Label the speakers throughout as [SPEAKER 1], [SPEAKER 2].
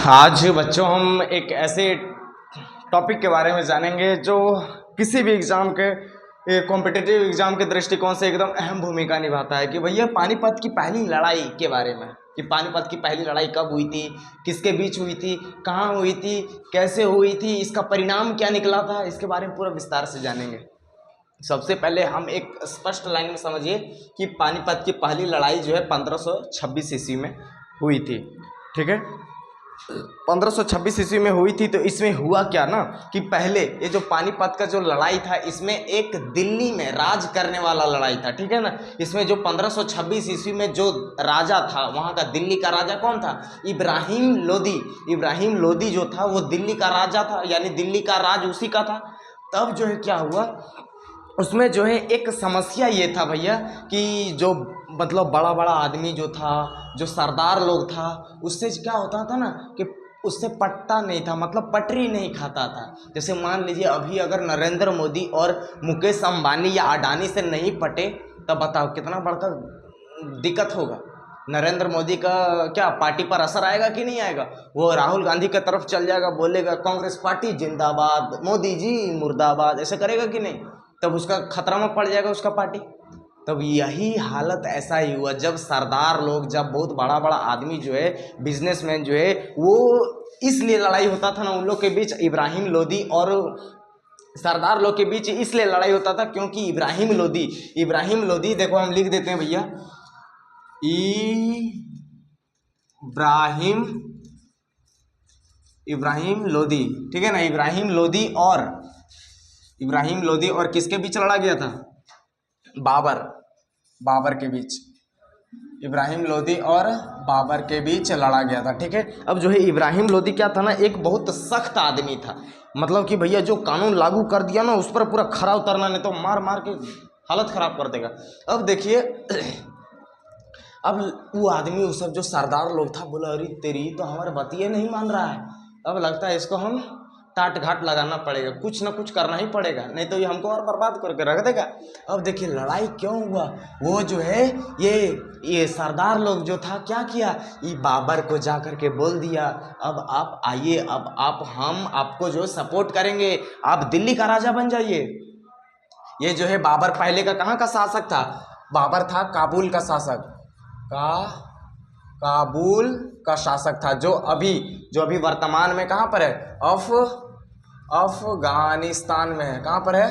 [SPEAKER 1] आज बच्चों हम एक ऐसे टॉपिक के बारे में जानेंगे जो किसी भी एग्ज़ाम के कॉम्पिटिटिव एग्ज़ाम के दृष्टिकोण से एकदम अहम भूमिका निभाता है कि भैया पानीपत की पहली लड़ाई के बारे में, कि पानीपत की पहली लड़ाई कब हुई थी, किसके बीच हुई थी, कहाँ हुई थी, कैसे हुई थी, इसका परिणाम क्या निकला था, इसके बारे में पूरा विस्तार से जानेंगे। सबसे पहले हम एक स्पष्ट लाइन में समझिए कि पानीपत की पहली लड़ाई जो है 1526 ईस्वी में हुई थी। ठीक है, 1526 ईस्वी में हुई थी। तो इसमें हुआ क्या ना कि पहले ये जो पानीपत का जो लड़ाई था इसमें एक दिल्ली में राज करने वाला लड़ाई था। ठीक है ना, इसमें जो 1526 ईस्वी में जो राजा था वहाँ का, दिल्ली का राजा कौन था? इब्राहिम लोदी। इब्राहिम लोदी जो था वो दिल्ली का राजा था, यानी दिल्ली का राज उसी का था। तब जो है क्या हुआ, उसमें जो है एक समस्या ये था भैया कि जो मतलब बड़ा बड़ा आदमी जो था, जो सरदार लोग था, उससे क्या होता था ना कि उससे पटता नहीं था, मतलब पटरी नहीं खाता था। जैसे मान लीजिए अभी अगर नरेंद्र मोदी और मुकेश अंबानी या अडानी से नहीं पटे तब बताओ कितना बड़का दिक्कत होगा। नरेंद्र मोदी का क्या पार्टी पर असर आएगा कि नहीं आएगा? वो राहुल गांधी की तरफ चल जाएगा, बोलेगा कांग्रेस पार्टी जिंदाबाद, मोदी जी मुर्दाबाद, ऐसे करेगा कि नहीं? तब उसका खतरा में पड़ जाएगा उसका पार्टी। तब यही हालत ऐसा ही हुआ जब सरदार लोग, जब बहुत बड़ा बड़ा आदमी जो है, बिजनेसमैन जो है, वो इसलिए लड़ाई होता था ना उन लोग के बीच, इब्राहिम लोदी और सरदार लोग के बीच इसलिए लड़ाई होता था क्योंकि इब्राहिम लोदी देखो हम लिख देते हैं भैया, इब्राहिम लोदी। ठीक है ना, इब्राहिम लोदी और किसके बीच लड़ा गया था? बाबर के बीच। इब्राहिम लोदी और बाबर के बीच लड़ा गया था। ठीक है, अब जो है इब्राहिम लोदी क्या था ना, एक बहुत सख्त आदमी था, मतलब कि भैया जो कानून लागू कर दिया ना उस पर पूरा खरा उतरना, नहीं तो मार मार के हालत खराब कर देगा। अब देखिए अब वो आदमी, वो सब जो सरदार लोग था, बोला अरे तेरी तो हमारे बतिये नहीं मान रहा है, अब लगता है इसको हम टाट घाट लगाना पड़ेगा, कुछ ना कुछ करना ही पड़ेगा, नहीं तो ये हमको और बर्बाद करके रख देगा। अब देखिए लड़ाई क्यों हुआ, वो जो है ये सरदार लोग जो था क्या किया, ये बाबर को जा करके बोल दिया अब आप आइए, अब हम आपको जो सपोर्ट करेंगे, आप दिल्ली का राजा बन जाइए। ये जो है बाबर पहले का कहाँ का शासक था? बाबर था काबुल का शासक, काबुल का शासक था, जो अभी वर्तमान में कहाँ पर है? अफगानिस्तान में है। कहाँ पर है?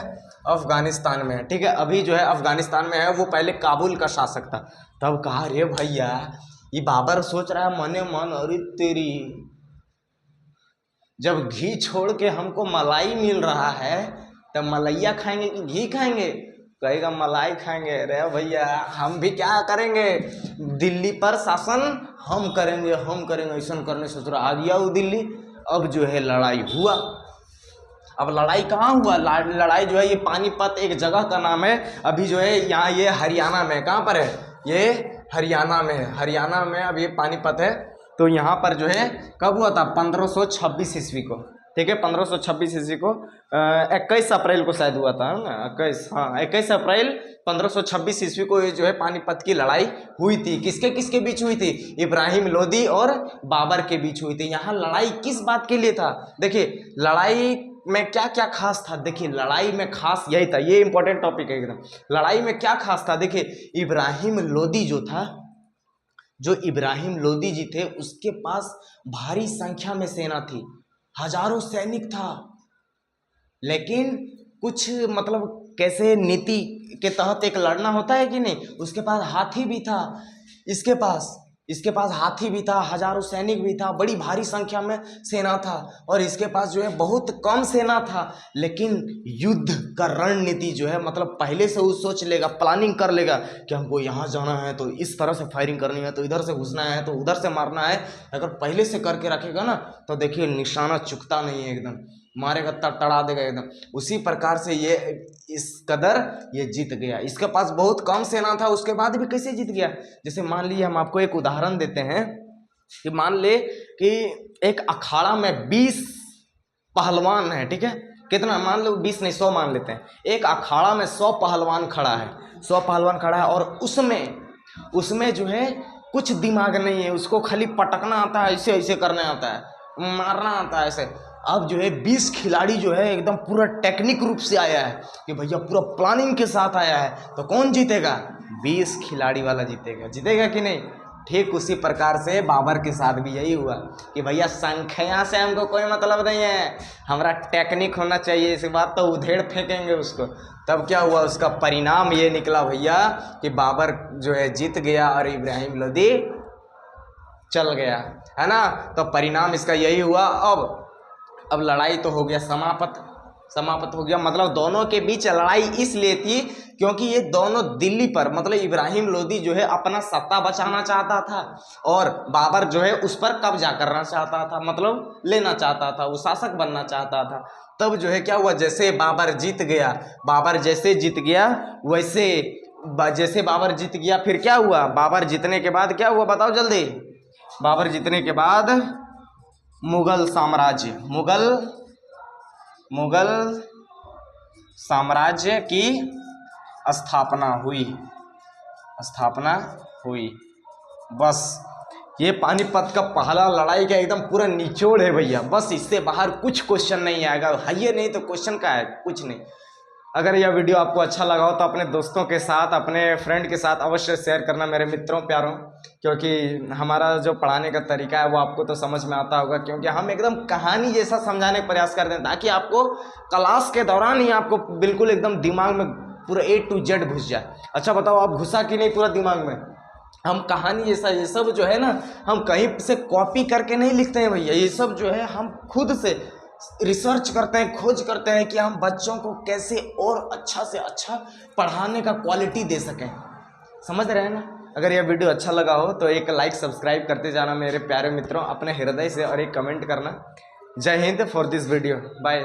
[SPEAKER 1] अफगानिस्तान में है। ठीक है, अभी जो है अफगानिस्तान में है, वो पहले काबुल का शासक था। तब कहा रे भैया, ये बाबर सोच रहा है मने मन, अरे तेरी, जब घी छोड़ के हमको मलाई मिल रहा है तब मलैया खाएंगे कि घी खाएंगे? कहेगा मलाई खाएंगे। अरे भैया हम भी क्या करेंगे, दिल्ली पर शासन हम करेंगे, ऐसा करने सोच रहा, आ गया वो दिल्ली। अब जो है लड़ाई हुआ। अब लड़ाई कहाँ हुआ? लड़ाई जो है ये पानीपत एक जगह का नाम है, अभी जो है यहाँ ये हरियाणा में, कहाँ पर है? ये हरियाणा में है, हरियाणा में अब ये पानीपत है। तो यहाँ पर जो है कब हुआ था? 1526 ईस्वी को। ठीक है, 1526 ईस्वी को 21 अप्रैल को शायद हुआ था ना, 21 अप्रैल 1526 ईस्वी को ये जो है पानीपत की लड़ाई हुई थी। किसके बीच हुई थी? इब्राहिम लोदी और बाबर के बीच हुई थी। यहाँ लड़ाई किस बात के लिए था? देखिए लड़ाई में क्या क्या खास था, देखिए लड़ाई में खास यही था, ये इंपॉर्टेंट टॉपिक है एकदम। लड़ाई में क्या खास था? देखिए इब्राहिम लोदी जो था, जो इब्राहिम लोदी जी थे, उसके पास भारी संख्या में सेना थी, हजारों सैनिक था, लेकिन कुछ मतलब कैसे नीति के तहत एक लड़ना होता है कि नहीं, उसके पास हाथी भी था, इसके पास हाथी भी था, हजारों सैनिक भी था, बड़ी भारी संख्या में सेना था, और इसके पास जो है बहुत कम सेना था, लेकिन युद्ध का रणनीति जो है, मतलब पहले से वो सोच लेगा, प्लानिंग कर लेगा कि हमको यहाँ जाना है तो इस तरह से फायरिंग करनी है, तो इधर से घुसना है तो उधर से मारना है। अगर पहले से करके रखेगा ना तो देखिए निशाना चुकता नहीं है, एकदम मारेगा तड़ा देगा एकदम। उसी प्रकार से ये इस कदर ये जीत गया। इसके पास बहुत कम सेना था, उसके बाद भी कैसे जीत गया? जैसे मान लीजिए हम आपको एक उदाहरण देते हैं कि मान ले कि एक अखाड़ा में 20 पहलवान है। ठीक है, कितना मान लो, 20 नहीं 100 मान लेते हैं। एक अखाड़ा में 100 पहलवान खड़ा है, 100 पहलवान खड़ा है, और उसमें जो है कुछ दिमाग नहीं है, उसको खाली पटकना आता है, ऐसे ऐसे करना आता है, मारना आता है ऐसे। अब जो है 20 खिलाड़ी जो है एकदम पूरा टेक्निक रूप से आया है कि भैया पूरा प्लानिंग के साथ आया है, तो कौन जीतेगा? 20 खिलाड़ी वाला जीतेगा। जीतेगा कि नहीं? ठीक उसी प्रकार से बाबर के साथ भी यही हुआ कि भैया संख्या से हमको कोई मतलब नहीं है, हमारा टेक्निक होना चाहिए। इसी बात तो उधेड़ फेंकेंगे उसको। तब क्या हुआ? उसका परिणाम ये निकला भैया कि बाबर जो है जीत गया और इब्राहिम लोदी चल गया, है ना। तो परिणाम इसका यही हुआ। अब लड़ाई तो हो गया समाप्त हो गया। मतलब दोनों के बीच लड़ाई इसलिए थी क्योंकि ये दोनों दिल्ली पर, मतलब इब्राहिम लोदी जो है अपना सत्ता बचाना चाहता था और बाबर जो है उस पर कब्जा करना चाहता था, मतलब लेना चाहता था, वो शासक बनना चाहता था। तब जो है क्या हुआ, जैसे बाबर जीत गया, जैसे बाबर जीत गया फिर क्या हुआ? बाबर जीतने के बाद क्या हुआ बताओ जल्दी? बाबर जीतने के बाद मुगल साम्राज्य की स्थापना हुई। बस ये पानीपत का पहला लड़ाई का एकदम पूरा निचोड़ है भैया। बस इससे बाहर कुछ क्वेश्चन नहीं आएगा, है ये नहीं तो क्वेश्चन का है कुछ नहीं। अगर यह वीडियो आपको अच्छा लगा हो तो अपने दोस्तों के साथ, अपने फ्रेंड के साथ अवश्य शेयर करना मेरे मित्रों प्यारों, क्योंकि हमारा जो पढ़ाने का तरीका है वो आपको तो समझ में आता होगा, क्योंकि हम एकदम कहानी जैसा समझाने का प्रयास करते हैं ताकि आपको क्लास के दौरान ही आपको बिल्कुल एकदम दिमाग में पूरा A to Z घुस जाए। अच्छा बताओ, आप घुसा कि नहीं पूरा दिमाग में? हम कहानी जैसा ये सब जो है ना, हम कहीं से कॉपी करके नहीं लिखते हैं भैया। ये सब जो है हम खुद से रिसर्च करते हैं, खोज करते हैं कि हम बच्चों को कैसे और अच्छा से अच्छा पढ़ाने का क्वालिटी दे सकें। समझ रहे हैं ना? अगर यह वीडियो अच्छा लगा हो तो एक लाइक सब्सक्राइब करते जाना मेरे प्यारे मित्रों अपने हृदय से, और एक कमेंट करना। जय हिंद फॉर दिस वीडियो, बाय।